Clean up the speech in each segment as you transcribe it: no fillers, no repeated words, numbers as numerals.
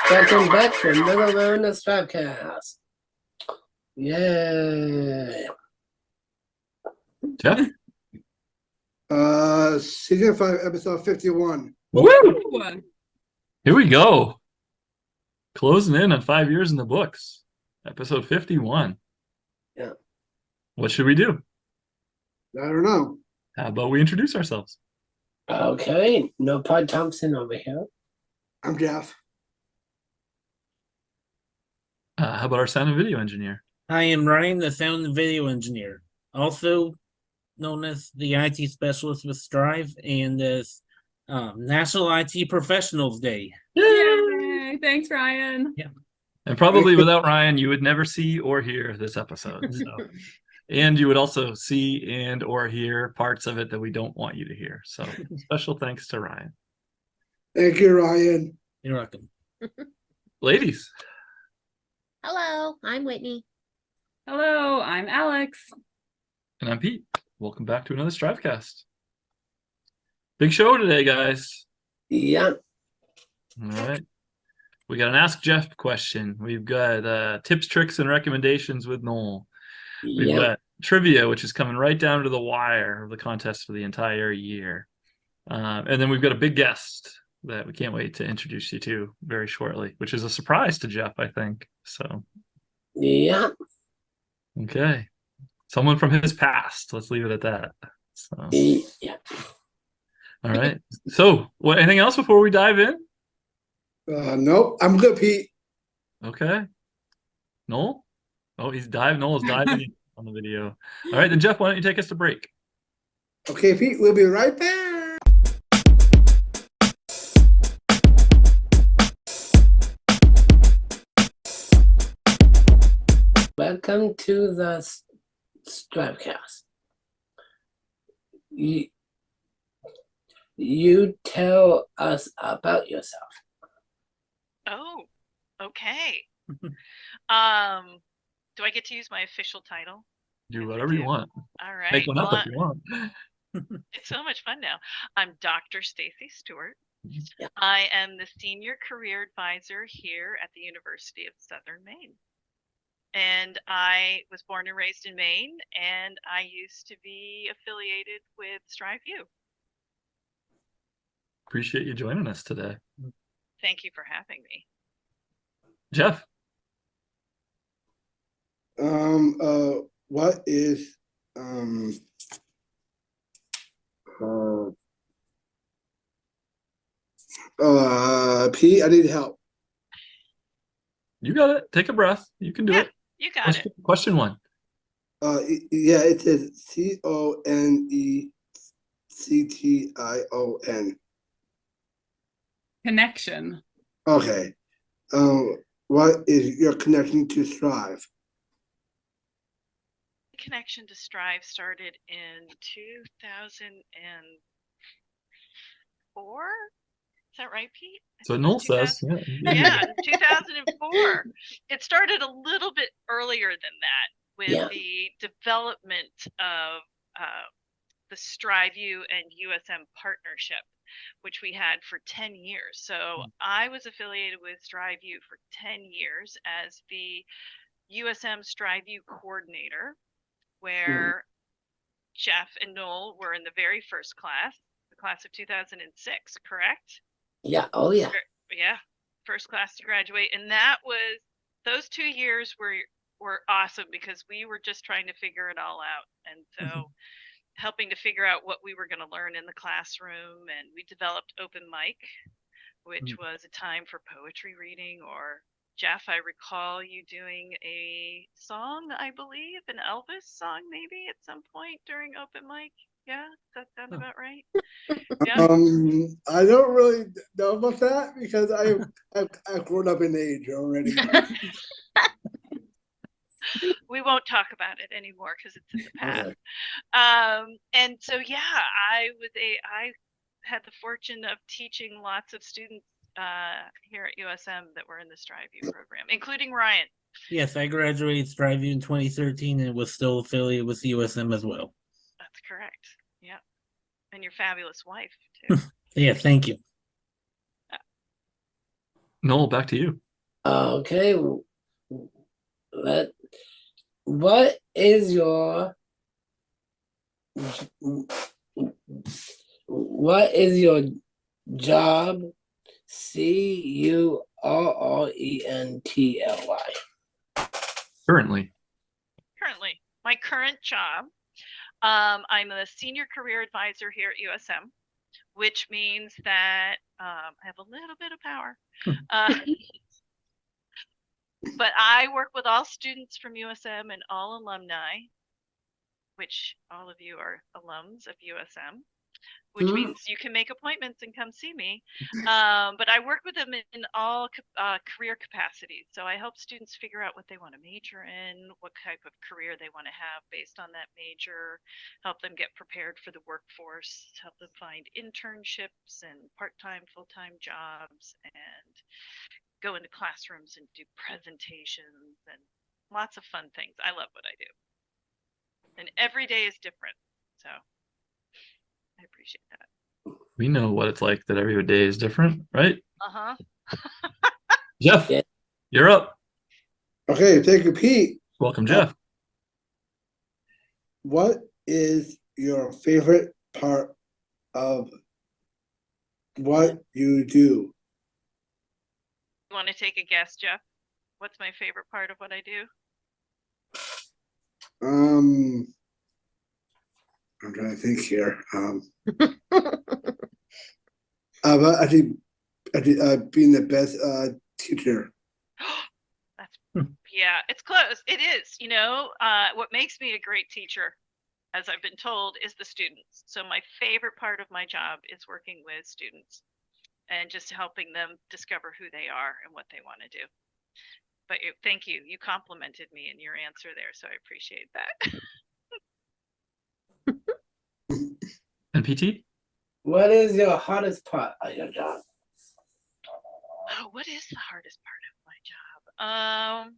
Welcome back to another round of STRIVECast. Yay! Jeff? Season 5, episode 51. Woo! Here we go. Closing in on 5 years in the books. Episode 51. Yeah. What should we do? I don't know. How about we introduce ourselves? Okay, no Pod Thompson over here. I'm Jeff. How about our sound and video engineer? I am Ryan, the sound and video engineer, also known as the IT specialist with Strive, and this National IT Professionals Day. Yay! Thanks, Ryan. Yeah. And probably without Ryan, you would never see or hear this episode. So. And you would also see and or hear parts of it that we don't want you to hear. So special thanks to Ryan. Thank you, Ryan. You're welcome. Ladies. Hello, I'm Whitney. Hello, I'm Alex. And I'm Pete. Welcome back to another STRIVEcast. Big show today, guys. Yeah. All right. We got an Ask Jeff question. We've got tips, tricks, and recommendations with Noel. We've got trivia, which is coming right down to the wire of the contest for the entire year. And then we've got a big guest that we can't wait to introduce you to very shortly, which is a surprise to Jeff, I think. So, Yeah. okay. Someone from his past. Let's leave it at that. So, Yeah. all right. So, anything else before we dive in? Nope, I'm good, Pete. Okay. Noel? Oh, Noel's diving in on the video. All right, then Jeff, why don't you take us to break? Okay, Pete, we'll be right back. Welcome to the STRIVECast. You tell us about yourself. Oh, okay. Do I get to use my official title? Do whatever you want. All right. Make one up if you want. It's so much fun now. I'm Dr. Stacy Stewart. Yeah. I am the Senior Career Advisor here at the University of Southern Maine. And I was born and raised in Maine, and I used to be affiliated with StriveU. Appreciate you joining us today. Thank you for having me. Jeff? What is Pete, I need help. You got it. Take a breath. You can do it. You got it. Question 1. Yeah, it says CONECTION. Connection. Okay. What is your connection to Strive? Connection to Strive started in 2004. Is that right, Pete? So Noel says. Yeah, 2004. It started a little bit earlier than that with the development of the StriveU and USM partnership, which we had for 10 years. So I was affiliated with StriveU for 10 years as the USM StriveU coordinator, where Jeff and Noel were in the very first class, the class of 2006, correct? Yeah. Oh, yeah. Yeah, first class to graduate. And those 2 years were awesome because we were just trying to figure it all out. And so helping to figure out what we were going to learn in the classroom. And we developed open mic, which was a time for poetry reading. Or Jeff, I recall you doing a song, I believe, an Elvis song maybe at some point during open mic. Yeah, does that sound about right? Yeah. I don't really know about that because I've grown up in age already. We won't talk about it anymore because it's in the past. And so yeah, I had the fortune of teaching lots of students here at USM that were in the StriveU program, including Ryan. Yes, I graduated StriveU in 2013 and was still affiliated with USM as well. That's correct. Yeah. And your fabulous wife, too. Yeah, thank you. Noel, back to you. Okay. Let. What is your job? CURRENTLY. Currently. Currently, my current job, I'm a senior career advisor here at USM, which means that I have a little bit of power. But I work with all students from USM and all alumni, which all of you are alums of USM, which means you can make appointments and come see me. But I work with them in all career capacities. So I help students figure out what they want to major in, what type of career they want to have based on that major, help them get prepared for the workforce, help them find internships and part-time, full-time jobs, and go into classrooms and do presentations and lots of fun things. I love what I do. And every day is different. So I appreciate that. We know what it's like that every day is different, right? Uh-huh. Jeff, Yeah. you're up. Okay, thank you, Pete. Welcome, Jeff. What is your favorite part of what you do? You want to take a guess, Jeff? What's my favorite part of what I do? I'm trying to think here. But I think being the best teacher. That's yeah, it's close. It is. What makes me a great teacher, as I've been told, is the students. So my favorite part of my job is working with students and just helping them discover who they are and what they want to do. But thank you. You complimented me in your answer there, so I appreciate that. And PT? What is your hardest part of your job? Oh, what is the hardest part of my job?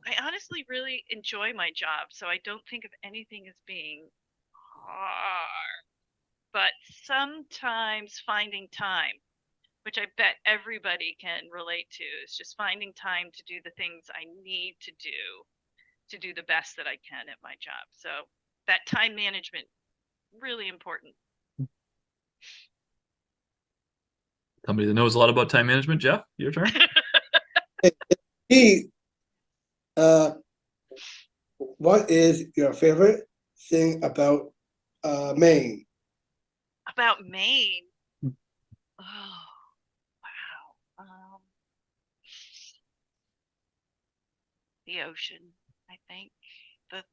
I honestly really enjoy my job, so I don't think of anything as being hard. But sometimes finding time, which I bet everybody can relate to, is just finding time to do the things I need to do the best that I can at my job. So that time management, really important. Somebody that knows a lot about time management. Jeff, your turn. Pete, what is your favorite thing about Maine? About Maine. Oh, wow. The ocean, I think. The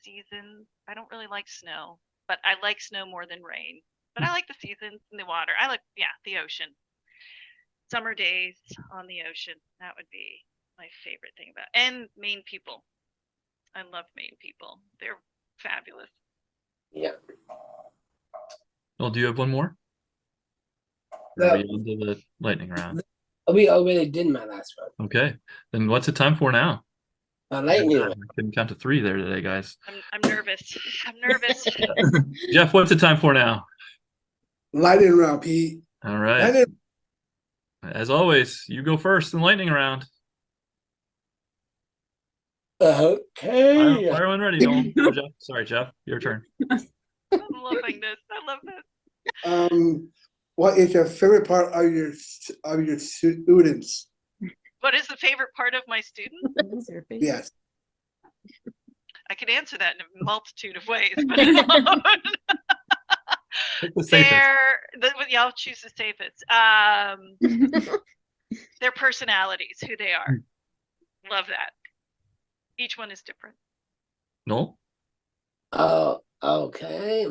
seasons. I don't really like snow, but I like snow more than rain. But I like the seasons and the water. I like, the ocean. Summer days on the ocean. That would be my favorite thing about it. And Maine people. I love Maine people. They're fabulous. Yeah. Well, do you have one more? No. Are we into the lightning round? We already did my last one. Okay. Then what's it time for now? Lightning I round. couldn't count to 3 there today, guys. I'm nervous. I'm nervous. Jeff, what's it time for now? Lightning round, Pete. All right. Lightning. As always, you go first in lightning round. Okay. Fire when ready, Noel. Oh, Jeff. Sorry, Jeff. Your turn. I'm loving this. I love this. What is your favorite part of your students? What is the favorite part of my students? Yes. I could answer that in a multitude of ways, but Pick the safest. I'll choose the safest. Their personalities, who they are. Love that. Each one is different. Noel? Oh, okay.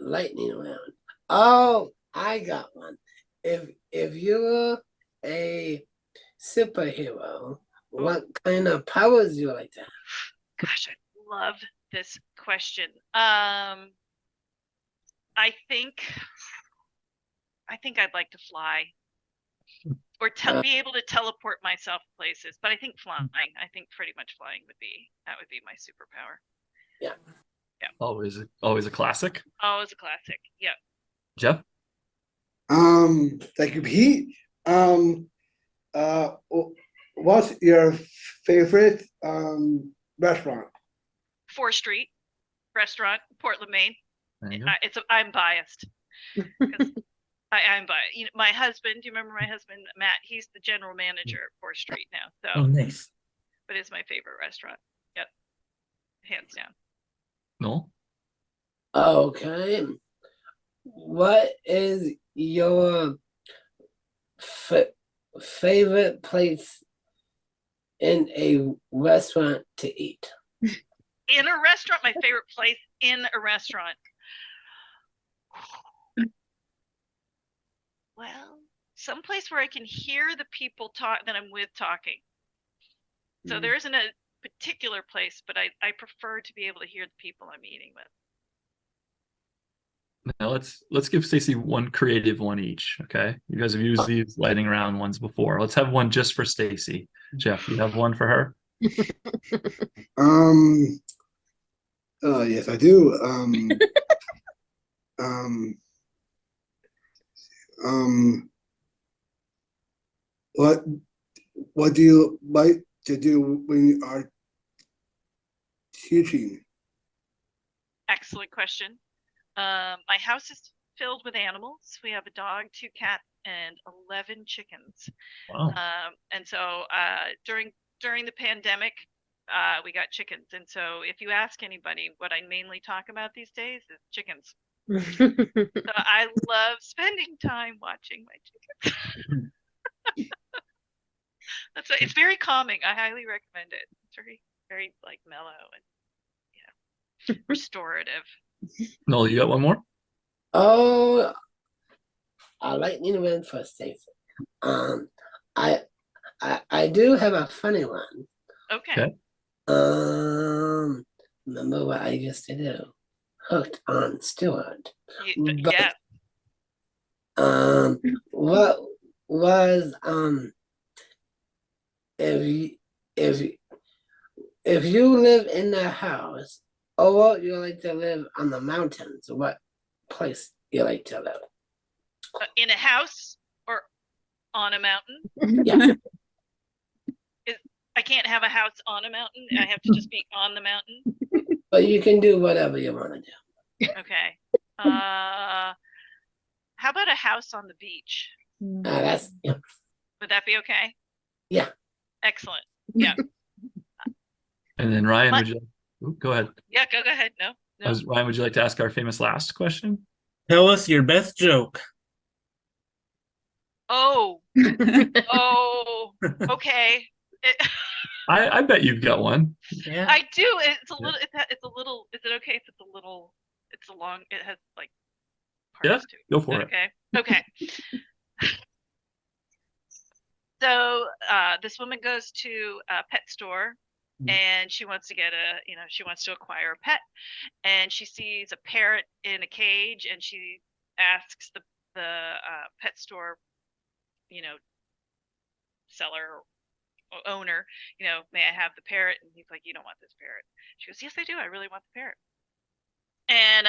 Lightning round. Oh, I got one. If you're a superhero, what kind of powers do you like to have? Gosh, I love this question. I think I'd like to fly or be able to teleport myself places, but I think flying. I think pretty much flying would be my superpower. Yeah. Always a classic. Oh, it's a classic. Yep. Jeff? Thank you, Pete. What's your favorite restaurant? 4th Street Restaurant, Portland, Maine. There you go. I'm biased. 'Cause I'm biased. You know, my husband. Do you remember my husband, Matt? He's the general manager at 4th Street now. So, Oh, nice. but it's my favorite restaurant. Yep, hands down. Noel? Okay. What is your favorite place in a restaurant to eat? In a restaurant, my favorite place in a restaurant. Well, someplace where I can hear the people talk that I'm with talking. So there isn't a particular place, but I prefer to be able to hear the people I'm eating with. Now let's give Stacy one creative one each. Okay, you guys have used these lightning round ones before. Let's have one just for Stacy. Jeff, you have one for her? Yes, I do. What do you like to do when you are teaching? Excellent question. My house is filled with animals. We have a dog, 2 cats, and 11 chickens. Wow. And so during the pandemic, we got chickens. And so if you ask anybody, what I mainly talk about these days is chickens. So I love spending time watching my chickens. It's very calming. I highly recommend it. It's very, very like mellow and restorative. Noel, you got one more? Oh, I like you to win for Stacy. I do have a funny one. Okay. Remember what I used to do? Hooked on Stewart. But, Yeah. What was if you live in the house, or what you like to live on the mountains? What place you like to live? In a house or on a mountain? Yeah. I can't have a house on a mountain. I have to just be on the mountain. But you can do whatever you want to do. Okay. How about a house on the beach? That's Would that be okay? Yeah. Excellent. Yeah. And then Ryan, would you? Go ahead. Yeah. Go ahead. No. Ryan, would you like to ask our famous last question? Tell us your best joke. Oh. Okay. I bet you've got one. Yeah. I do. It's a little. It's a little. Is it okay if it's a little? It's a long. It has like parts to it. Go for it. Okay. Okay. So this woman goes to a pet store and she wants to she wants to acquire a pet, and she sees a parrot in a cage, and she asks the pet store, seller or owner, may I have the parrot? And he's like, you don't want this parrot. She goes, yes, I do. I really want the parrot. And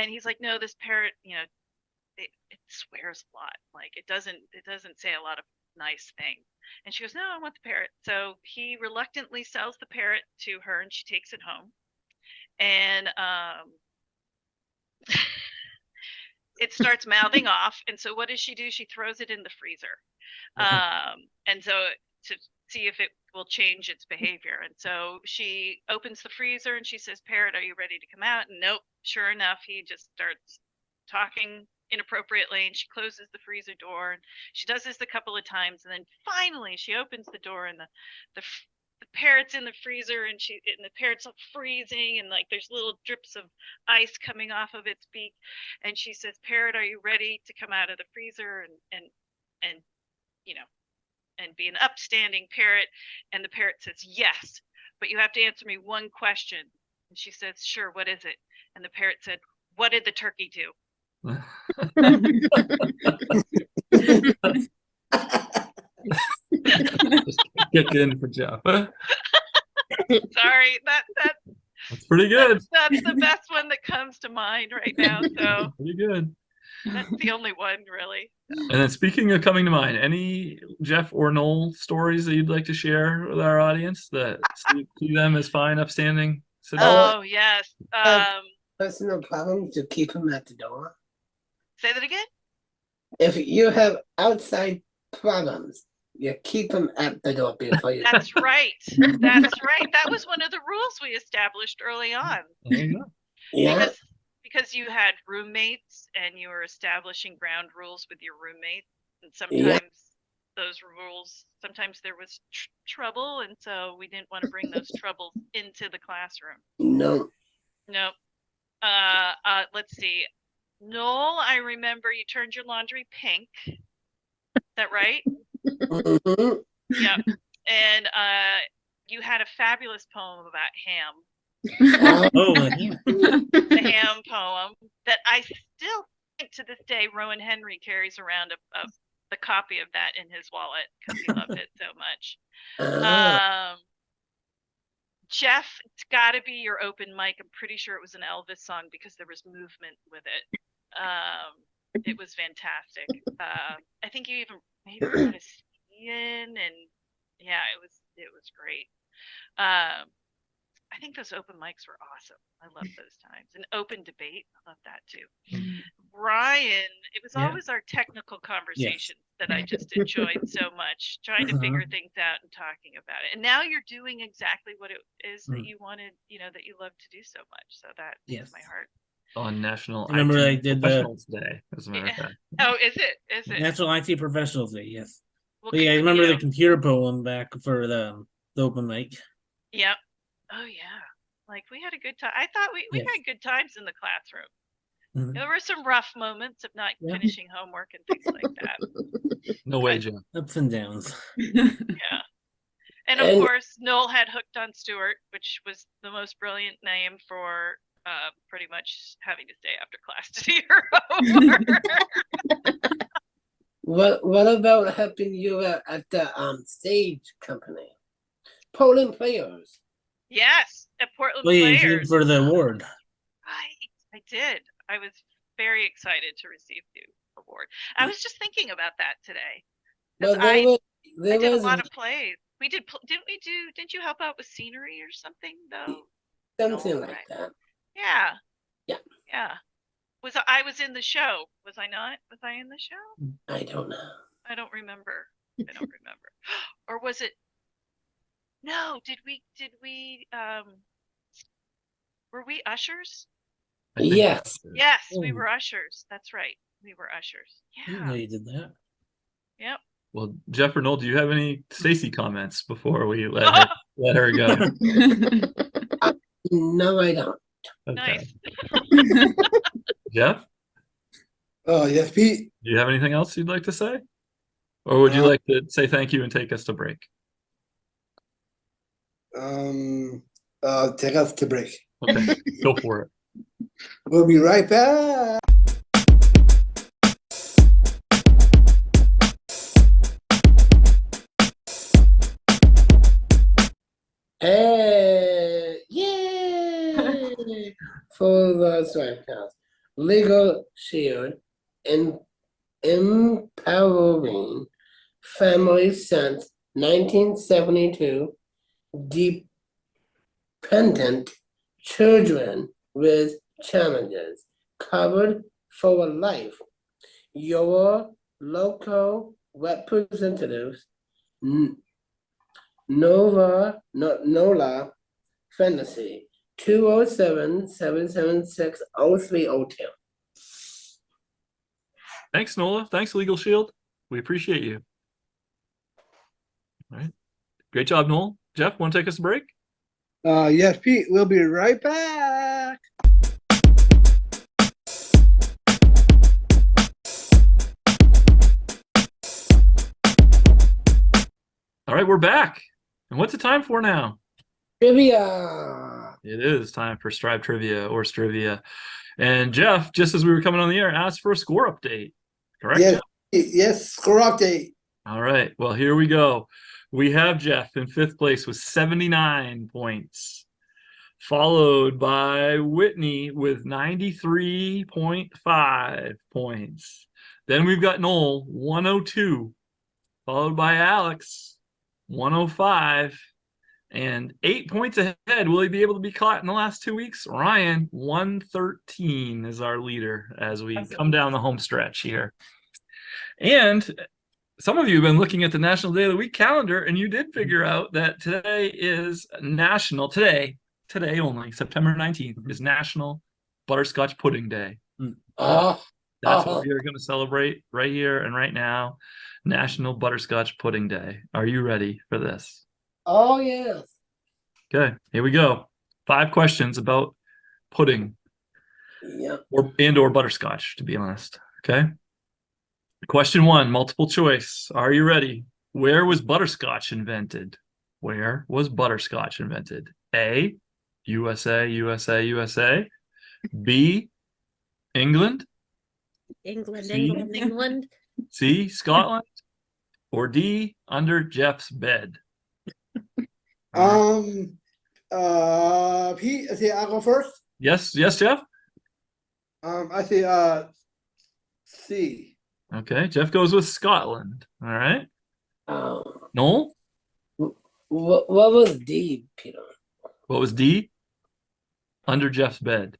he's like, no, this parrot, it swears a lot. Like it doesn't say a lot of nice things. And she goes, no, I want the parrot. So he reluctantly sells the parrot to her, and she takes it home. And it starts mouthing off. And so what does she do? She throws it in the freezer. And so to see if it will change its behavior. And so she opens the freezer and she says, parrot, are you ready to come out? And nope, sure enough, he just starts talking inappropriately, and she closes the freezer door, and she does this a couple of times, and then finally she opens the door, and the parrot's in the freezer, and the parrot's freezing, and like there's little drips of ice coming off of its beak, and she says, parrot, are you ready to come out of the freezer and be an upstanding parrot? And the parrot says, yes, but you have to answer me one question. And she says, sure, what is it? And the parrot said, what did the turkey do? Just kick in for Jeff. Sorry, that That's pretty good. That's the best one that comes to mind right now. So Pretty good. that's the only one, really. And then speaking of coming to mind, any Jeff or Noel stories that you'd like to share with our audience that see them as fine, upstanding citizens? Oh, yes. Personal problems, to keep them at the door. Say that again? If you have outside problems, you keep them at the door before you. That's right. That's right. That was one of the rules we established early on. There you go. Yeah. Because you had roommates and you were establishing ground rules with your roommates, and Yeah. sometimes there was trouble, and so we didn't want to bring those troubles into the classroom. No. No. Let's see. Noel, I remember you turned your laundry pink. Is that right? Mhm. Yeah. And you had a fabulous poem about ham. Oh, yeah. The ham poem that I still think to this day Rowan Henry carries around a copy of that in his wallet because he loved it so much. Jeff, it's got to be your open mic. I'm pretty sure it was an Elvis song because there was movement with it. It was fantastic. I think you even maybe brought a CD in, and yeah, it was great. I think those open mics were awesome. I love those times. And open debate, I love that too. Ryan, it was Yeah. always our technical conversations that I just enjoyed so much, trying to figure things out and talking about it. And now you're doing exactly what it is that you wanted, that you love to do so much. So that makes my heart. On National Remember IT I did the Professionals Day, as a matter of fact. Oh, is it? Is it? National IT Professionals Day, yes. Well, But yeah, I good for remember you. the computer poem back for the open mic. Yep. Oh yeah. Like we had a good time. I thought we Yes. had good times in the classroom. Mhm. There were some rough moments of not Yeah. finishing homework and things like that. No way, Jeff. Ups and downs. Yeah. And of And- course, Noel had hooked on Stewart, which was the most brilliant name for pretty much having to stay after class to do your homework. What about helping you at the stage company? Poland players. Yes, at Portland Well, you came Players. for the award. Right, I did. I was very excited to receive the award. I was just thinking about that today. 'Cause Well, I there did a was lot of plays. We did, didn't you help out with scenery or something though? something No, like right. that. Yeah. Yeah. Yeah. I was in the show. Was I not? Was I in the show? I don't know. I don't remember. I don't remember. Or was it? No, did we were we ushers? I think Yes. that's it. Yes, we Oh. were ushers. That's right. We were ushers. I didn't know Yeah. you did that. Yep. Well, Jeff or Noel, do you have any Stacy comments before we let her go? No, I don't. Okay. Nice. Jeff, Oh, yes, Pete. do you have anything else you'd like to say? Or would you like to say thank you and take us to break? Take us to break. Okay, go for it. We'll be right back. Yay! For the STRIVECast. Legal Shield in empowering families since 1972, dependent children with challenges covered for life. Your local representatives, NOLA Fantasy, 207-776-0302. Thanks, Nola. Thanks, Legal Shield. We appreciate you. All right. Great job, Noel. Jeff, want to take us a break? Yes, Pete. We'll be right back. All right, we're back. And what's the time for now? Trivia. It is time for Strive Trivia or Strivia. And Jeff, just as we were coming on the air, asked for a score update. Correct? Yes, yes. Score update. All right. Well, here we go. We have Jeff in 5th place with 79 points. followed by Whitney with 93.5 points. Then we've got Noel, 102, followed by Alex, 105, and 8 points ahead. Will he be able to be caught in the last 2 weeks? Ryan, 113 is our leader as we come down the home stretch here. And some of you have been looking at the National Day of the Week calendar, and you did figure out that today is today only, September 19th, is National Butterscotch Pudding Day. That's what we are going to celebrate right here and right now. National Butterscotch Pudding Day. Are you ready for this? Oh, yes. Okay, here we go. 5 questions about pudding. Yep. or butterscotch, to be honest. Okay. Question 1, multiple choice. Are you ready? Where was butterscotch invented? Where was butterscotch invented? A, USA, USA, USA. B, England. England, See? England, England. C, Scotland. Or D, under Jeff's bed. Pete, see, I'll go first. Yes, Jeff. I say C. Okay, Jeff goes with Scotland. All right. Oh, Noel, what was D, Peter? what was D? Under Jeff's bed.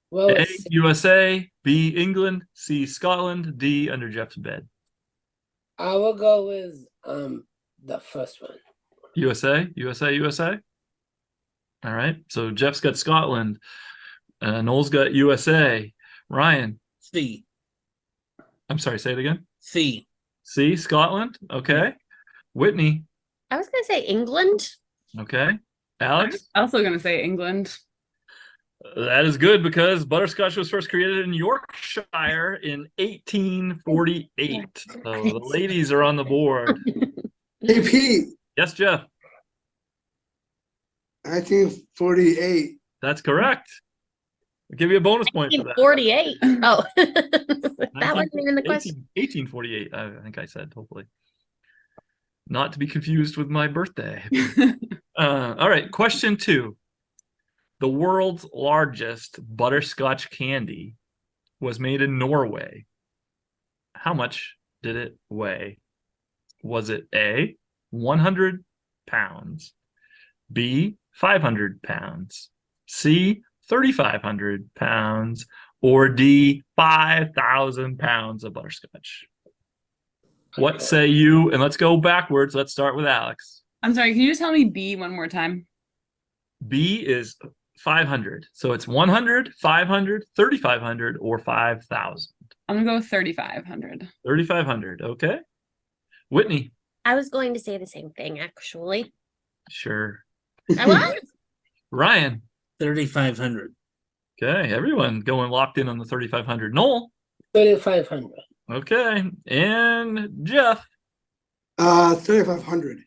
What A, was USA, B, England, C, Scotland, D, under Jeff's bed. I will go with the first one. USA, USA, USA. All right. So Jeff's got Scotland. Noel's got USA. Ryan. C. I'm sorry, say it again. C. C, Scotland. Okay. Whitney. I was gonna say England. Okay. Alex. Also gonna say England. That is good because butterscotch was first created in Yorkshire in 1848. So the ladies are on the board. Hey, Pete, Yes, Jeff. 1948. That's correct. I'll give you a bonus point for that. 48. Oh, that wasn't even the question. 1848, I think I said, hopefully. Not to be confused with my birthday. All right, question 2. The world's largest butterscotch candy was made in Norway. How much did it weigh? Was it A, 100 pounds, B, 500 pounds, C, 3,500 pounds, or D, 5,000 pounds of butterscotch? What say you? And let's go backwards. Let's start with Alex. I'm sorry, can you just tell me B one more time? B is 500. So it's 100, 500, 3,500, or 5,000. I'm gonna go with 3,500. 3,500. Okay. Whitney. I was going to say the same thing, actually. Sure. I was. Ryan. 3,500. Okay. Everyone going locked in on the 3,500. Noel. 3,500. Okay. And Jeff. 3,500.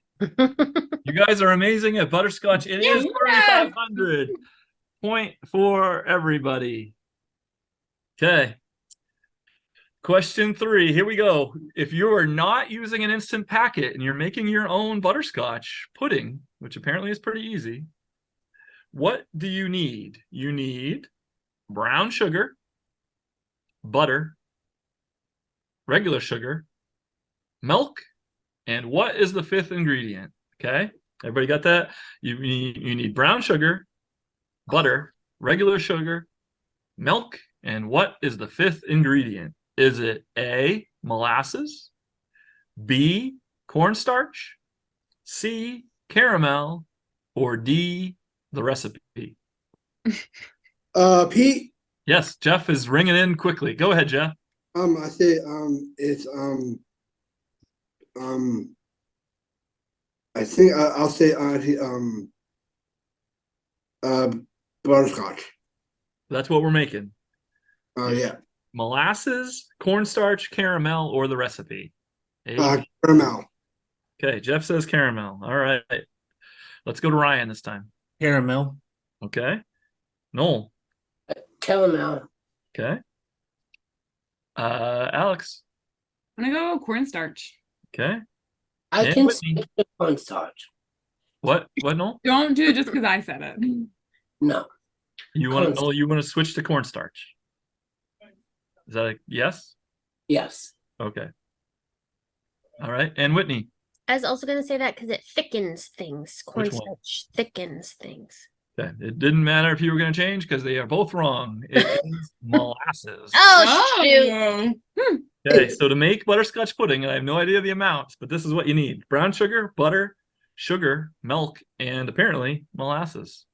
You guys are amazing at butterscotch. It is 3,500. Point for everybody. Okay. Question 3. Here we go. If you are not using an instant packet and you're making your own butterscotch pudding, which apparently is pretty easy, what do you need? You need brown sugar, butter, regular sugar, milk, and what is the 5th ingredient? Okay, everybody got that? You need brown sugar, butter, regular sugar, milk, and what is the 5th ingredient? Is it A, molasses, B, cornstarch, C, caramel, or D, the recipe? Pete, Yes, Jeff is ringing in quickly. Go ahead, Jeff. I say it's I think I'll say butterscotch. That's what we're making. Yeah. Molasses, cornstarch, caramel, or the recipe? A. Caramel. Okay, Jeff says caramel. All right. Let's go to Ryan this time. Caramel. Okay. Noel. Caramel. Okay. Alex. I'm gonna go cornstarch. Okay. I And can Whitney. say the cornstarch. What, Noel? Don't do it just because I said it. No. You want to? Cornstarch. Oh, you want to switch to cornstarch? Is that a yes? Yes. Okay. All right. And Whitney, I was also gonna say that because it thickens things. Which one? Cornstarch thickens things. okay. It didn't matter if you were going to change because they are both wrong. It is molasses. Oh, shoot! Okay, so to make butterscotch pudding, and I have no idea the amounts, but this is what you need: brown sugar, butter, sugar, milk, and apparently molasses.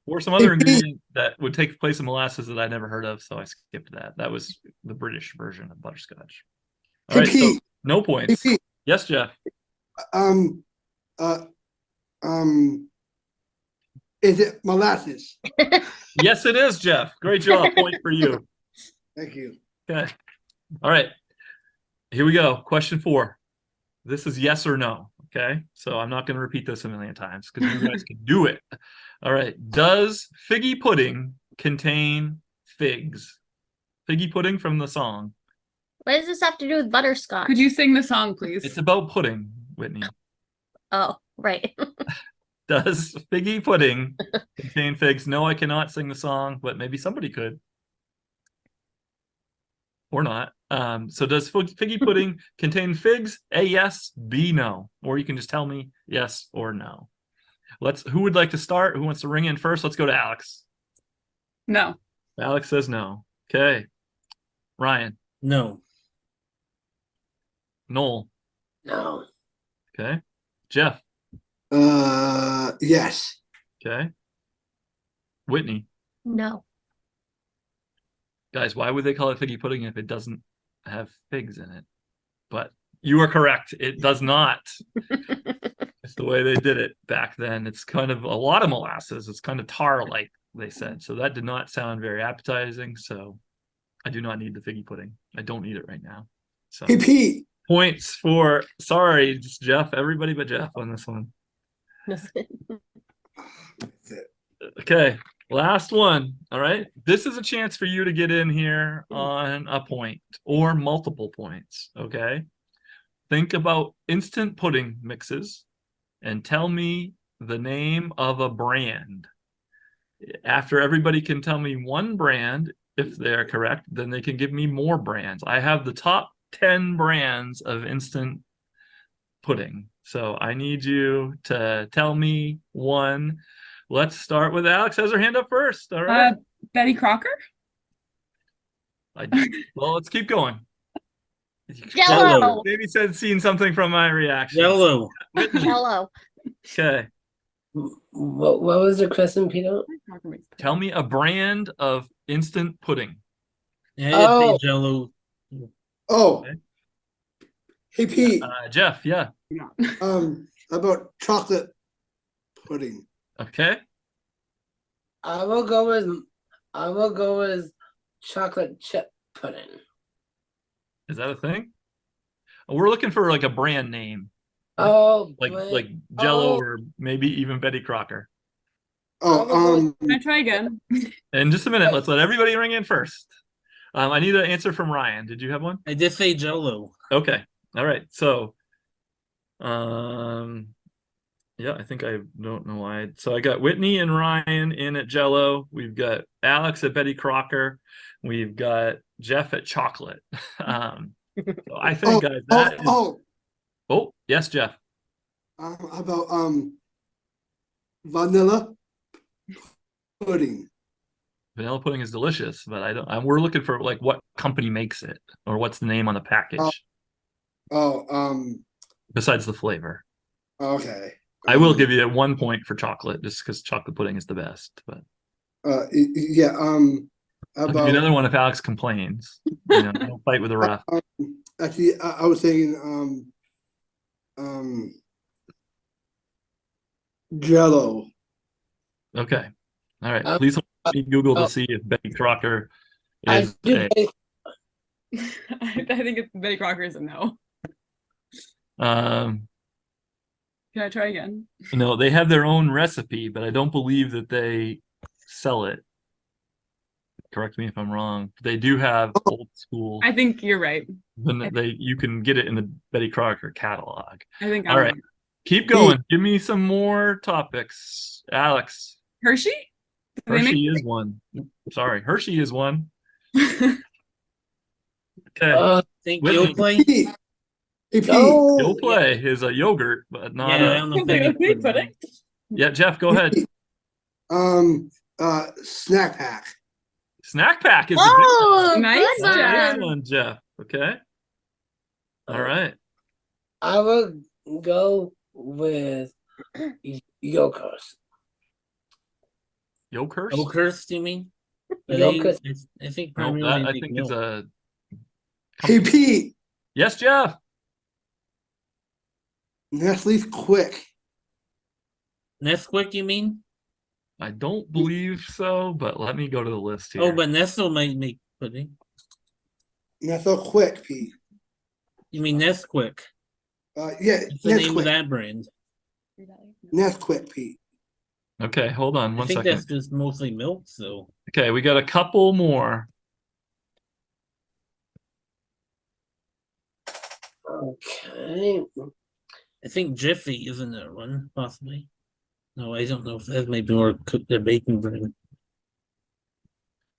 Or some other ingredient that would take the place of molasses that I never heard of, so I skipped that. That was the British version of butterscotch. All Hey, right, so Pete. no points. Pete. Yes, Jeff. Uh, is it molasses? Yes, it is, Jeff. Great job. Point for you. Thank you. Okay. All right. Here we go. Question 4. This is yes or no. Okay. So I'm not going to repeat this a million times because you guys can do it. All right. Does figgy pudding contain figs? Figgy pudding from the song. What does this have to do with butterscotch? Could you sing the song, please? It's about pudding, Whitney. Oh, right. Does figgy pudding contain figs? No, I cannot sing the song, but maybe somebody could. Or not. So does figgy pudding contain figs? A, yes. B, no. Or you can just tell me yes or no. Who would like to start? Who wants to ring in first? Let's go to Alex. No. Alex says no. Okay. Ryan. No. Noel. No. Okay. Jeff. Yes. Okay. Whitney. No. Guys, why would they call it figgy pudding if it doesn't have figs in it? But you are correct. It does not. It's the way they did it back then. It's kind of a lot of molasses. It's kind of tar-like, they said. So that did not sound very appetizing. So I do not need the figgy pudding. I don't need it right now. So Hey, Pete. points for, sorry, just Jeff, everybody but Jeff on this one. That's it. Okay, last one. All right. This is a chance for you to get in here on a point or multiple points. Okay. Think about instant pudding mixes and tell me the name of a brand. After everybody can tell me one brand, if they're correct, then they can give me more brands. I have the top 10 brands of instant pudding. So I need you to tell me one. Let's start with Alex has her hand up first. All right. Betty Crocker? Well, let's keep going. Jello. Maybe said seen something from my reaction. Jello. Jello. Okay. What was the question, Peter? Tell me a brand of instant pudding. Yeah, Oh. it's Jello. Oh. Okay. Hey, Pete. Jeff, yeah. About chocolate pudding. Okay. I will go with chocolate chip pudding. Is that a thing? We're looking for like a brand name. Oh, Like Jello oh. or maybe even Betty Crocker. Oh, Can I try again? In just a minute, let's let everybody ring in first. I need an answer from Ryan. Did you have one? I did say Jello. Okay. All right. So, yeah, I think I don't know why. So I got Whitney and Ryan in at Jello. We've got Alex at Betty Crocker. We've got Jeff at chocolate. So I think, guys, that is... Oh, yes, Jeff. About vanilla pudding. Vanilla pudding is delicious, but I don't. We're looking for like what company makes it or what's the name on the package. Besides the flavor. Okay. I will give you 1 point for chocolate just because chocolate pudding is the best. But yeah. I'll give you another one if Alex complains. Don't fight with the ref. Actually, I was saying Jello. Okay. All right. Please let me Google to see if Betty Crocker is I think it's Betty Crocker is a no. Can I try again? No, they have their own recipe, but I don't believe that they sell it. Correct me if I'm wrong. They do have old school. I think you're right. You can get it in the Betty Crocker catalog. I think all right. Keep going. Give me some more topics. Alex. Hershey? Do they make- Hershey is one. Sorry, Hershey is one. Okay, Think Whitney. you'll play? Pete. Hey, Pete. No. You'll play is a yogurt, but not Yeah, I a. don't know if Sounds like they a make big pudding. pudding. Yeah, Jeff, go ahead. Snack pack. Snack pack is Oh, Nice good the job. big one, Jeff. Okay. All right. I will go with yogurt. Yogurt. Oakhurst, you mean? But Yogurt. I think No, primarily that I they think make it's milk. a. Hey, Pete. Yes, Jeff. Nestle's Quick. Nesquik, you mean? I don't believe so, but let me go to the list here. Oh, but Nestle might make pudding. Nestle Quick, Pete. You mean Nesquik? Yeah, It's the name of Nesquik. that brand. Nesquik, Pete. Okay, hold on I one think second. that's just mostly milk, so. Okay, we got a couple more. Okay. I think Jiffy isn't that one, possibly. No, I don't know if that may be more cooked the baking bread.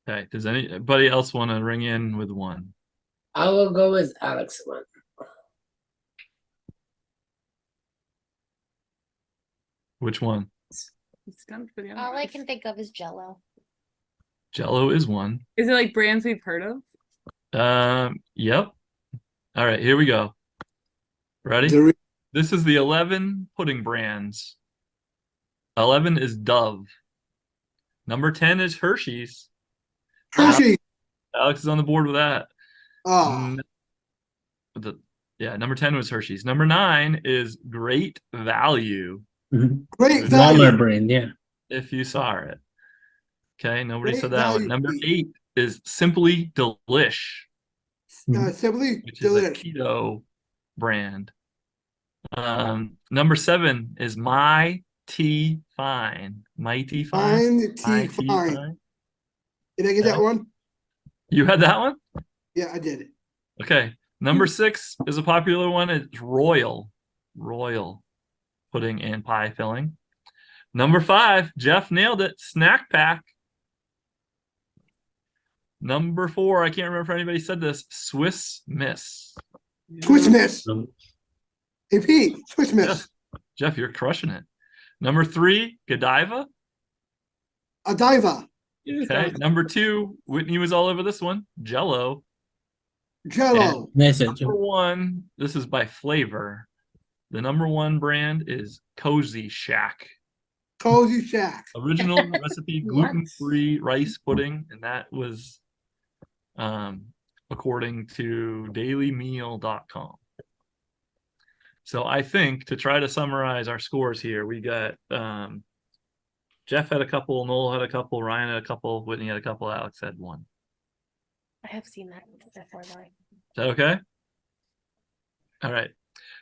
Okay, does anybody else want to ring in with one? I will go with Alex one. Which one? I'm stumped for the other All I ones. can think of is Jello. Jello is one. Is it like brands we've heard of? Yep. All right, here we go. Ready? Dor- This is the 11 pudding brands. 11 is Dove. Number 10 is Hershey's. Hershey. Alex is on the board with that. Oh, Yeah, number 10 was Hershey's. Number 9 is Great Value, great Walmart value. Walmart brand, yeah. if you saw it. Okay, nobody Great said that one. value. Number 8 is Simply Delish, Simply which is a delicious. keto brand. Number 7 is My Tea Fine. Mighty Fine. Fine tea fine. Did I get that Okay. one? You had that one? Yeah, I did. Okay. Number 6 is a popular one. It's Royal pudding and pie filling. Number 5, Jeff nailed it. Snack pack. Number 4, I can't remember if anybody said this. Swiss Miss. Swiss Miss. So, Hey, Pete. Swiss Miss. Yes. Jeff, you're crushing it. Number 3, Godiva. Godiva. Okay. Number 2, Whitney was all over this one. Jello. Jello. nice Number answer. 1, this is by flavor. The number 1 brand is Cozy Shack. Cozy Shack. Original recipe What? gluten-free rice pudding, and that was according to dailymeal.com. So I think to try to summarize our scores here, we got Jeff had a couple, Noel had a couple, Ryan had a couple, Whitney had a couple, Alex had one. I have seen that before, though. Is that okay? All right.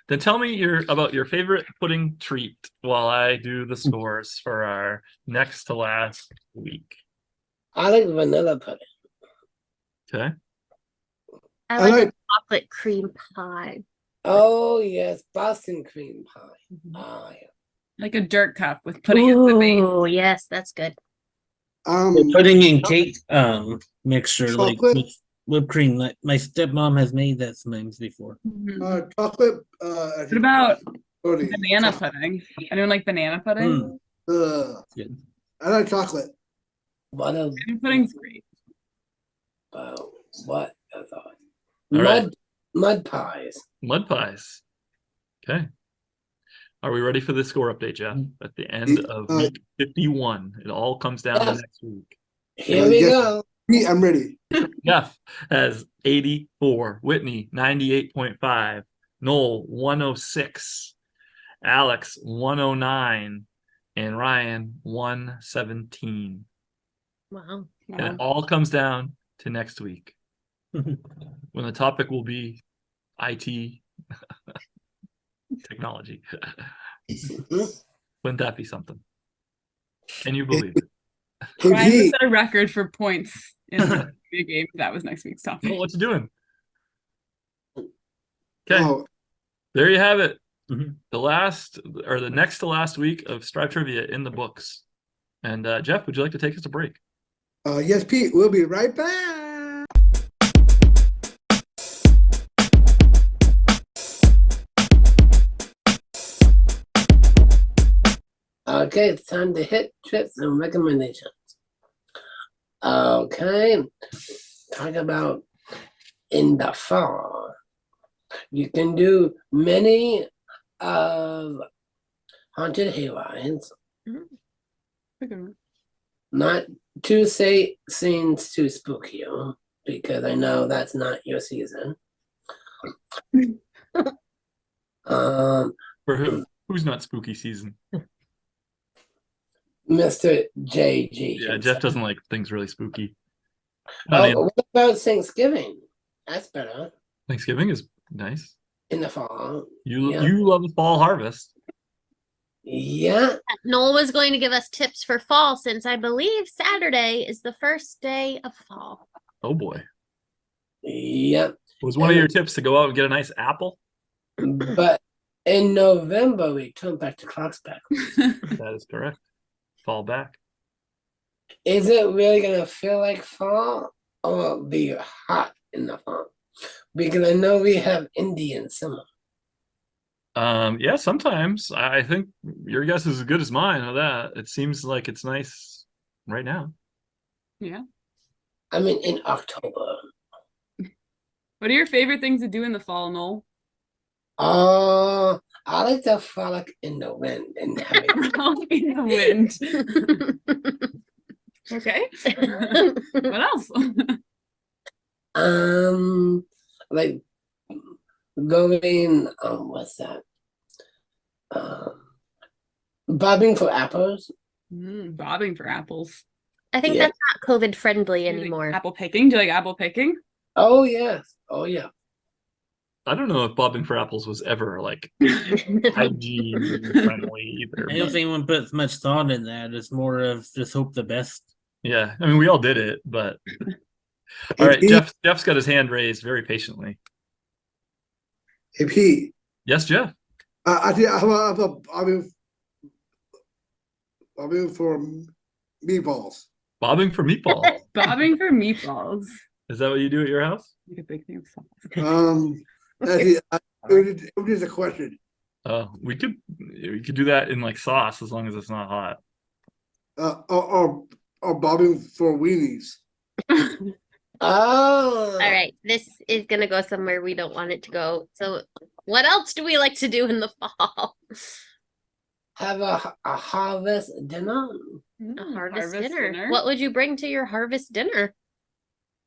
Then tell me about your favorite pudding treat while I do the scores for our next to last week. I like vanilla pudding. Okay. I I like like a chocolate cream pie. Oh yes, Boston cream pie. Oh yeah. Like a dirt cup with pudding as the base. Oh, yes, that's good. The pudding and cake mixture, like Chocolate. with whipped cream. Like my stepmom has made that sometimes before. Mhm. Chocolate. What about pudding. banana pudding? Anyone like banana pudding? Good. I like chocolate. What a Banana pudding's great. what a thought. All right. Mud pies. Mud pies. Okay. Are we ready for the score update, Jeff? At the end of week 51, it all comes down to Yes. next week. Here we yes. go. Pete, I'm ready. Jeff has 84, Whitney 98.5, Noel 106, Alex 109, and Ryan 117. Wow. And it all comes down to next week when the topic will be IT technology. Wouldn't that be something? Can you believe it? Hey, Ryan would Pete. set a record for points in the video game. That was next week's topic. Oh, what you doing? Okay, Oh, there you have it. Mhm. The next to last week of Strive Trivia in the books. And Jeff, would you like to take us to break? Yes, Pete. We'll be right back. Okay, it's time to hit trips and recommendations. Okay, talk about in the fall. You can do many of haunted hayrides. Not too scenes to spook you, because I know that's not your season. For who? Who's not spooky season? Mr. JG. Yeah, Jeff doesn't like things really spooky. Oh, what about Thanksgiving? That's better. Thanksgiving is nice. In the fall. You love the fall harvest. Yeah. Noel was going to give us tips for fall since I believe Saturday is the first day of fall. Oh boy. Yep. Was one of your tips to go out and get a nice apple? But in November, we turn back to clocks back. That is correct. Fall back. Is it really going to feel like fall, or will it be hot in the fall? Because I know we have Indian summer. Yeah, sometimes. I think your guess is as good as mine on that. It seems like it's nice right now. Yeah. I mean, in October. What are your favorite things to do in the fall, Noel? Oh, I like to frolic in the wind and have it. Frolic in the wind. Okay. What else? Like going, what's that? Bobbing for apples. Bobbing for apples. I think Yeah. that's not COVID friendly Do you like anymore. apple picking? Do you like apple picking? Oh yes. Oh yeah. I don't know if bobbing for apples was ever like hygiene friendly either. I don't But think anyone puts much thought in that. It's more of just hope the best. yeah, I mean we all did it, but all right, Pete, Jeff's got his hand raised very patiently. Hey, Pete. Yes, Jeff. I think I'm for meatballs. Bobbing for meatball. Bobbing for meatballs. Is that what you do at your house? Like a big thing of sauce. It is a question. We could do that in like sauce as long as it's not hot. Or bobbing for weenies. Oh. All right, this is gonna go somewhere we don't want it to go. So, what else do we like to do in the fall? Have a harvest dinner. A harvest dinner. What would you bring to your harvest dinner?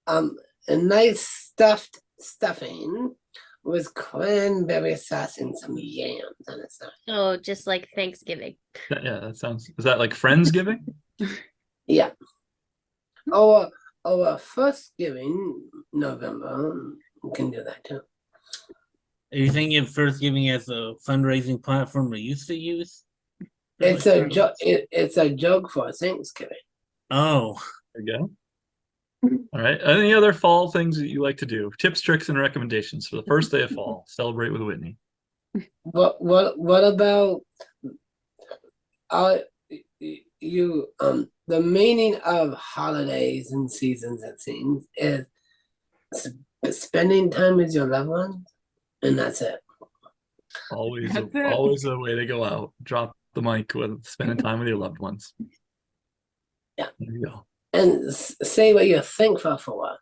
A nice stuffed stuffing with cranberry sauce and some yams on it. Oh, just like Thanksgiving. Yeah, that sounds. Is that like Friendsgiving? Yeah. Or Firstgiving, November. We can do that too. Are you thinking of Firstgiving as a fundraising platform we used to use? It's a joke. It's a joke for Thanksgiving. Oh, There you go. All right. Any other fall things that you like to do? Tips, tricks, and recommendations for the first day of fall. Celebrate with Whitney. What about you the meaning of holidays and seasons, it seems, is spending time with your loved ones, and that's it. Always That's it. always a way to go out. Drop the mic with spending time with your loved ones. Yeah. There you go. And say what you're thankful for.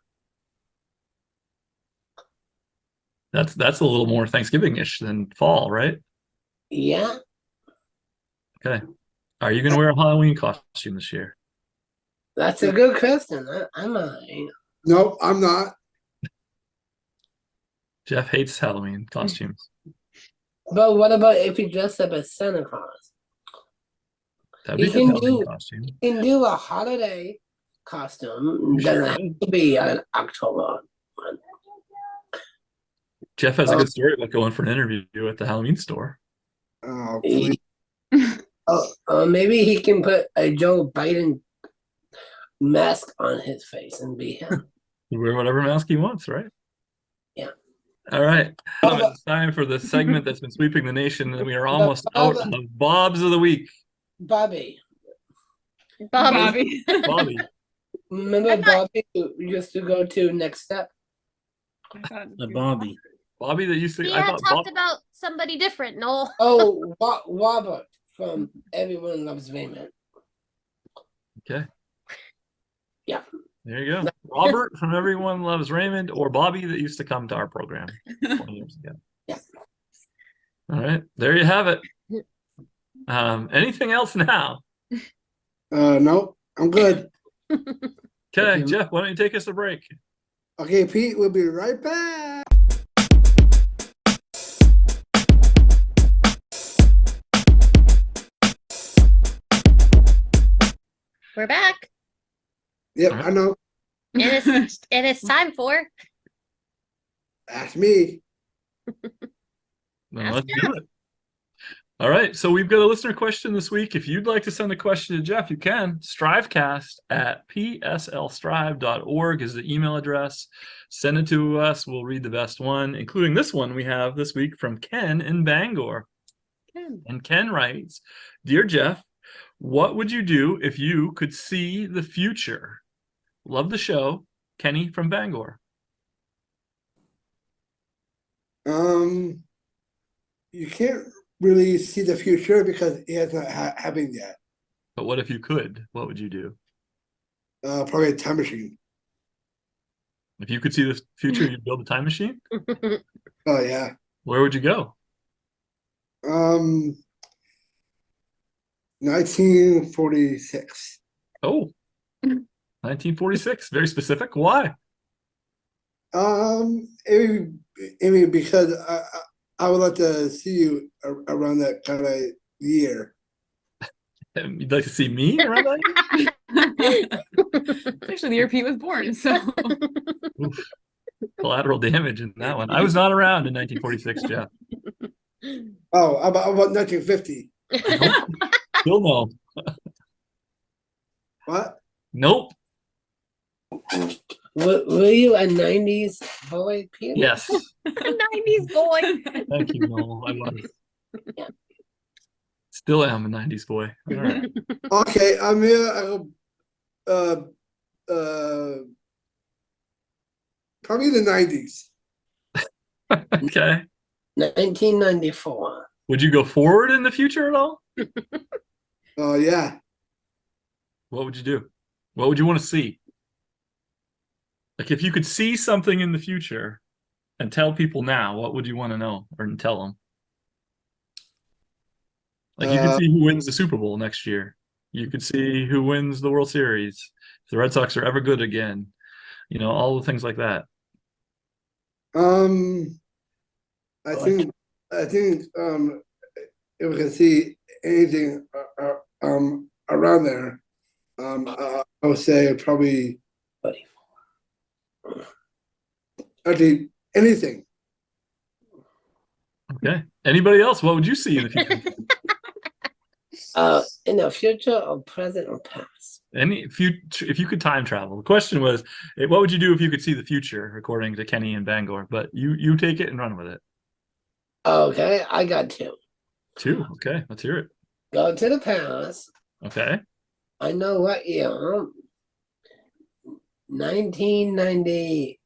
That's a little more Thanksgiving-ish than fall, right? Yeah. Okay. Are you going to wear a Halloween costume this year? That's a good question. I might. Nope, I'm not. Jeff hates Halloween costumes. But what about if you dress up as Santa Claus? That'd be a You good can Halloween do costume. you can do a holiday costume. You sure Doesn't have could. to be an October one. Jeff has a good story about going for an interview at the Halloween store. Oh, please. Maybe he can put a Joe Biden mask on his face and be him. You wear whatever mask he wants, right? Yeah. All right. It's time for the segment that's been sweeping the nation. We are almost out of Bobs of the Week. Bobby. Bobby. Bobby. Bobby. Remember I thought- Bobby who used to go to Next Step? I thought The you- Bobby. Bobby that used to. He I had thought talked Bob, about somebody different, Noel. Oh, Robert from Everyone Loves Raymond. Okay. Yeah. There you go. Robert from Everyone Loves Raymond, or Bobby that used to come to our program 20 years ago. Yeah. All right. There you have it. Anything else now? Nope, I'm good. Okay, you. Jeff, why don't you take us a break? Okay, Pete, we'll be right back. We're back. Yep, All right. I know. And it's time for That's me. Then Ask let's do it. All right. So we've got a listener question this week. If you'd like to send a question to Jeff, you can. STRIVECast@pslstrive.org is the email address. Send it to us. We'll read the best one, including this one we have this week from Ken in Bangor. And Ken writes, Dear Jeff, what would you do if you could see the future? Love the show. Kenny from Bangor. You can't really see the future because it has not happened yet. But what if you could? What would you do? Probably a time machine. If you could see the future, you'd build a time machine? Oh yeah. Where would you go? 1946. Oh, 1946. Very specific. Why? Because I would like to see you around that kind of year. You'd like to see me around that year? It's actually the year Pete was born, so Oof. Collateral damage in that one. I was not around in 1946, Jeff. Oh, about 1950. Still no. What? Nope. Were you a 90s boy, Peter? Yes. 90s boy. Thank you, Noel. I was. Still am a 90s boy. All right. Okay, I'm here. Probably the 90s. Okay. 1994. Would you go forward in the future at all? Oh yeah. What would you do? What would you want to see? Like if you could see something in the future and tell people now, what would you want to know or tell them? Like you could see who wins the Super Bowl next year. You could see who wins the World Series. If the Red Sox are ever good again. You know, all the things like that. I think if we can see anything around there, I would say probably actually anything. Okay. Anybody else? What would you see in the future? In the future or present or past? If you could time travel. The question was, what would you do if you could see the future, according to Kenny and Bangor? But you take it and run with it. Okay, I got two. Two. Okay, let's hear it. Go to the past. Okay. I know what year. 1998.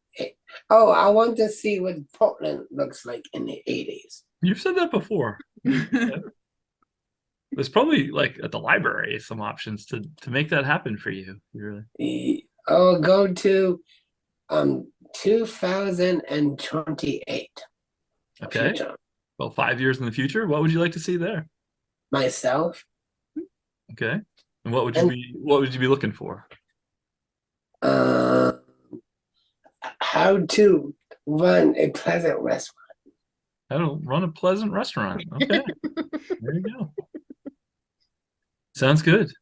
Oh, I want to see what Portland looks like in the 80s. You've said that before. There's probably like at the library some options to make that happen for you. I'll go to 2028. Okay. Future. Well, 5 years in the future, what would you like to see there? Myself. Okay. And what would you be looking for? How to run a pleasant restaurant. How to run a pleasant restaurant. Okay. There you go. Sounds good.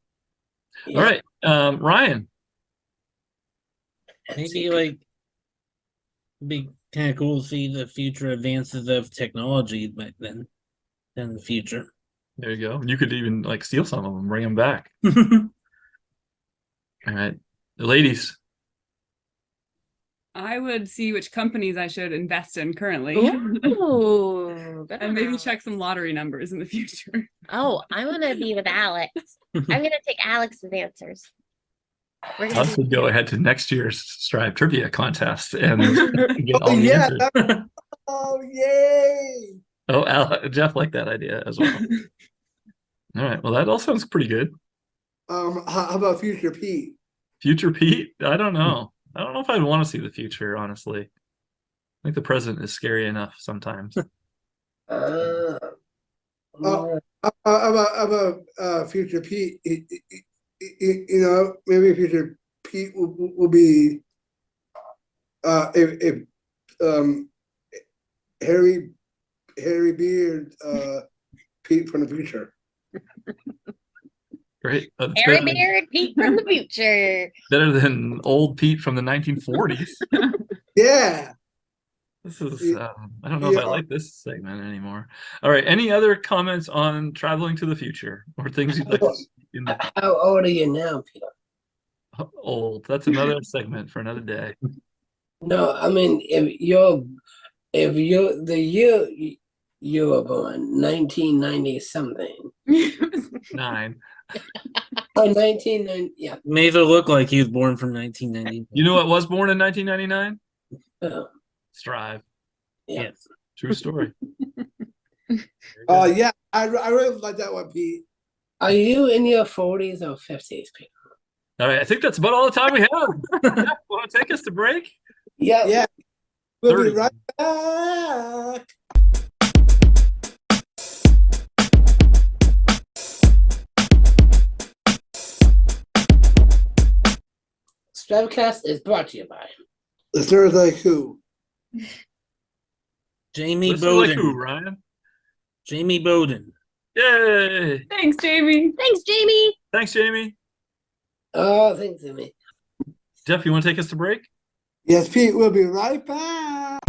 Yeah. All right. Ryan. Maybe like be kind of cool to see the future advances of technology back then in the future. There you go. You could even like steal some of them, bring them back. All right. The ladies. I would see which companies I should invest in currently. Ooh, good And maybe one. check some lottery numbers in the future. Oh, I want to be with Alex. I'm gonna take Alex's answers. We're I gonna should go ahead to next year's Strive Trivia contest and get Oh all the yeah! answers. Oh yay! Oh, Jeff liked that idea as well. All right. Well, that all sounds pretty good. How about Future Pete? Future Pete? I don't know. I don't know if I'd want to see the future, honestly. I think the present is scary enough sometimes. How about Future Pete? Maybe Future Pete will be if Harry Beard Pete from the future. Great. That's Harry Beard Pete from the future. better than old Pete from the 1940s. Yeah. This is, I don't know if I like this segment anymore. All right. Any other comments on traveling to the future or things you'd like to see in the How old are you now, Peter? old? That's another segment for another day. No, I mean if you're the year you were born, 1990 something. 9. Oh, 1990, yeah. Made it look like he was born from 1990. You know what was born in 1999? Oh, Strive. yeah. Yes. True story. Yeah, I really like that one, Pete. Are you in your 40s or 50s, Peter? All right. I think that's about all the time we have. Jeff, want to take us to break? Yeah. Yeah. We'll 30. be right back. STRIVECast is brought to you by The Thursday Who. Jamie Listen like who, Bowden. Ryan? Jamie Bowden. Yay! Thanks, Jamie. Thanks, Jamie. Thanks, Jamie. Oh, thanks to me. Jeff, you want to take us to break? Yes, Pete, we'll be right back.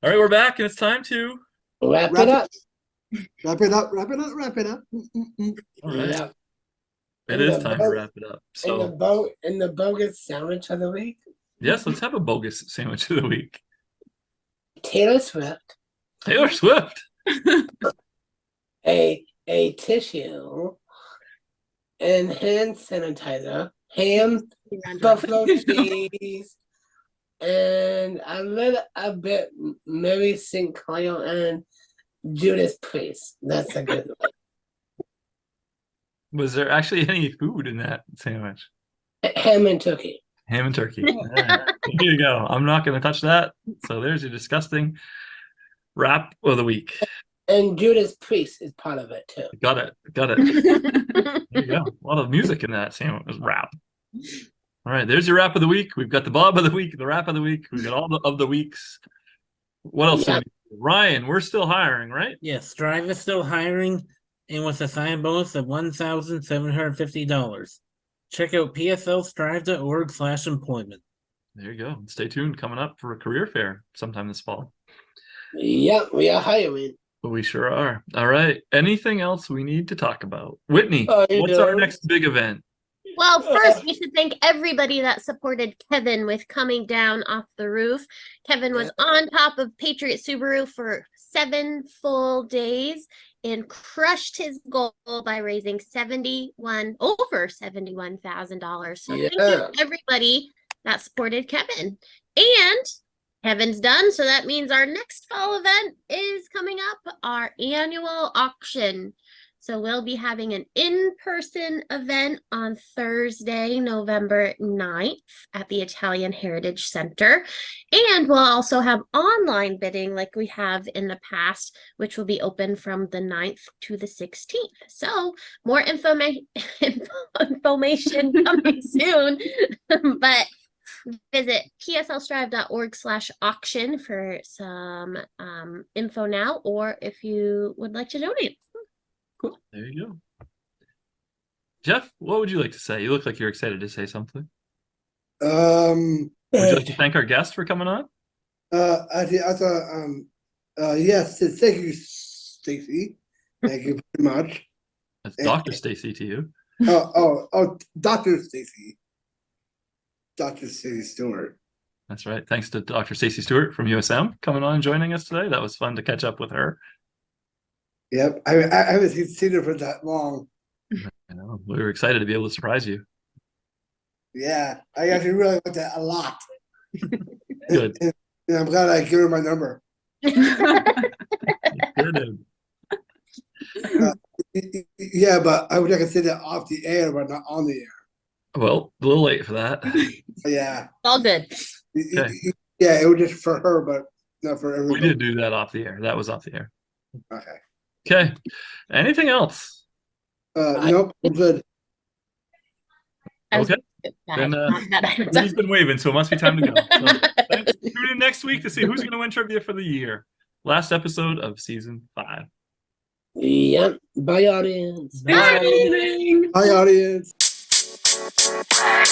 All right, we're back, and it's time to. Wrap it up. Wrap it up, wrap it up, wrap it up. All right. Yeah. It And is the time to bo- wrap it up. And the bogus sandwich of the week, Yes, let's have a bogus sandwich of the week. Taylor Swift, Taylor Swift. a tissue, and hand sanitizer, ham, buffalo cheese, and a bit Mary St. Clair and Judas Priest. That's a good one. Was there actually any food in that sandwich? Ham and turkey. Ham and turkey. All right. Here you go. I'm not going to touch that. So there's your disgusting wrap of the week. And Judas Priest is part of it too. Got it. There you go. A lot of music in that sandwich wrap. All right, there's your wrap of the week. We've got the Bob of the week, the wrap of the week. We've got all of the weeks. What else? Yeah. Ryan, we're still hiring, right? Yes, Strive is still hiring and with a sign bonus of $1,750. Check out pslstrive.org/employment. There you go. Stay tuned. Coming up for a career fair sometime this fall. Yep, we are hiring. But we sure are. All right. Anything else we need to talk about? Whitney, Oh, you what's our know. next big event? Well, first, we should thank everybody that supported Kevin with coming down off the roof. Kevin was on top of Patriot Subaru for 7 full days and crushed his goal by raising over $71,000. So thank you, everybody that supported Kevin. And Kevin's done, so that means our next fall event is coming up, our annual auction. So we'll be having an in-person event on Thursday, November 9th at the Italian Heritage Center. And we'll also have online bidding like we have in the past, which will be open from the 9th to the 16th. So more information coming soon, but visit pslstrive.org/auction for some info now, or if you would like to donate. Cool. There you go. Jeff, what would you like to say? You look like you're excited to say something. Would you like to thank our guest for coming on? Yes, thank you, Stacy. Thank you very much. That's Dr. Stacy to you. Dr. Stacy. Dr. Stacy Stewart. That's right. Thanks to Dr. Stacy Stewart from USM coming on and joining us today. That was fun to catch up with her. Yep, I haven't seen her for that long. I know. We were excited to be able to surprise you. Yeah, I actually really like that a lot. Good. And I'm glad I gave her my number. Good. Yeah, but I would like to say that off the air, but not on the air. Well, a little late for that. Yeah. All good. Okay. Yeah, it was just for her, but not for We everybody. did do that off the air. That was off the air. Okay. Okay. Anything else? Nope, I'm good. Okay. Then he's been waving, so it must be time to go. So let's tune in next week to see who's going to win trivia for the year. Last episode of season 5. Yep. Bye, audience. Bye. Hi, audience. Bye.